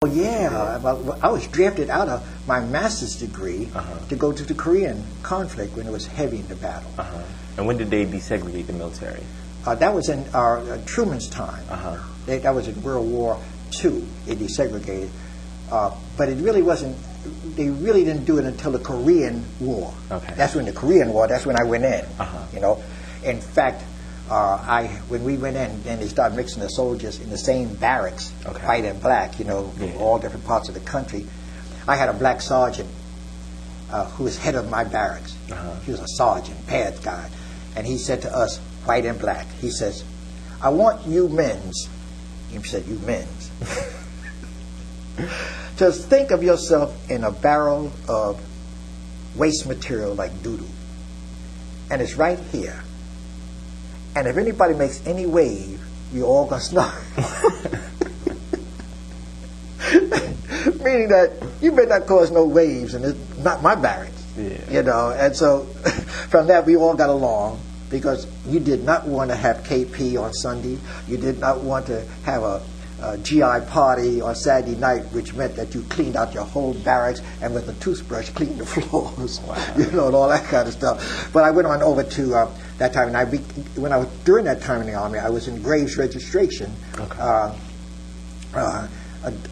Oh, yeah, well, I was drafted out of my master's degree to go to the Korean conflict when it was heavy in the battle. And when did they desegregate the military? That was in Truman's time. That was in World War II. They desegregated. But it really wasn't, they really didn't do it until the Korean War. That's when the Korean War, that's when I went in. You know, in fact, when we went in, then they started mixing the soldiers in the same barracks, white and black, you know, from all different parts of the country. I had a black sergeant who was head of my barracks. He was a sergeant, bad guy. And he said to us, white and black, he says, I want you men's, he said, you men's, just think of yourself in a barrel of waste material like doo-doo. And it's right here. And if anybody makes any wave, you're all going to snort. Meaning that you better not cause no waves, and it's not my barracks. You know, and so from that we all got along, because you did not want to have KP on Sunday. You did not want to have a GI party on Saturday night, which meant that you cleaned out your whole barracks and with a toothbrush cleaned the floors, you know, and all that kind of stuff. But I went on over to that time, and when I was during that time in the Army, I was in graves registration,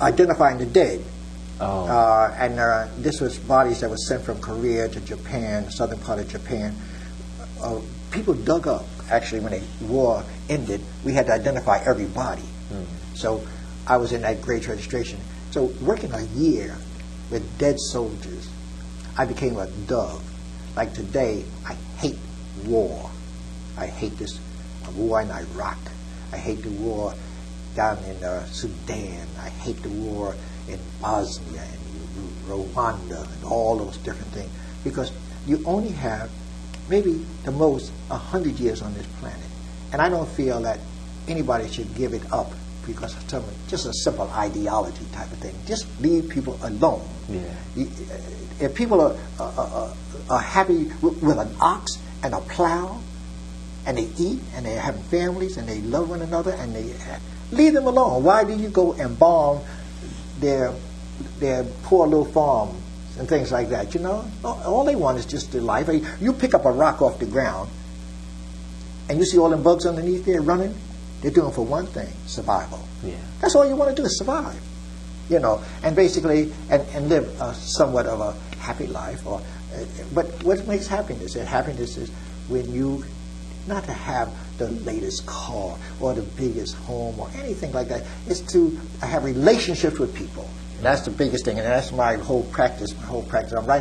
identifying the dead. And this was bodies that were sent from Korea to Japan, the southern part of Japan. People dug up, actually, when the war ended, we had to identify every body. So I was in that grade registration. So working a year with dead soldiers, I became a dove. Like today, I hate war. I hate this war in Iraq. I hate the war down in Sudan. I hate the war in Bosnia and Rwanda and all those different things. Because you only have maybe the most 100 years on this planet. And I don't feel that anybody should give it up because of just a simple ideology type of thing. Just leave people alone. If people are happy with an ox and a plow, and they eat, and they're having families, and they love one another, and they leave them alone. Why do you go and bomb their poor little farms and things like that? You know, all they want is just their life. You pick up a rock off the ground, and you see all them bugs underneath there running. They're doing for one thing: survival. That's all you want to do is survive. You know, and basically, and live somewhat of a happy life. But what makes happiness? And happiness is when you not to have the latest car or the biggest home or anything like that. It's to have relationships with people. And that's the biggest thing, and that's my whole practice. I'm writing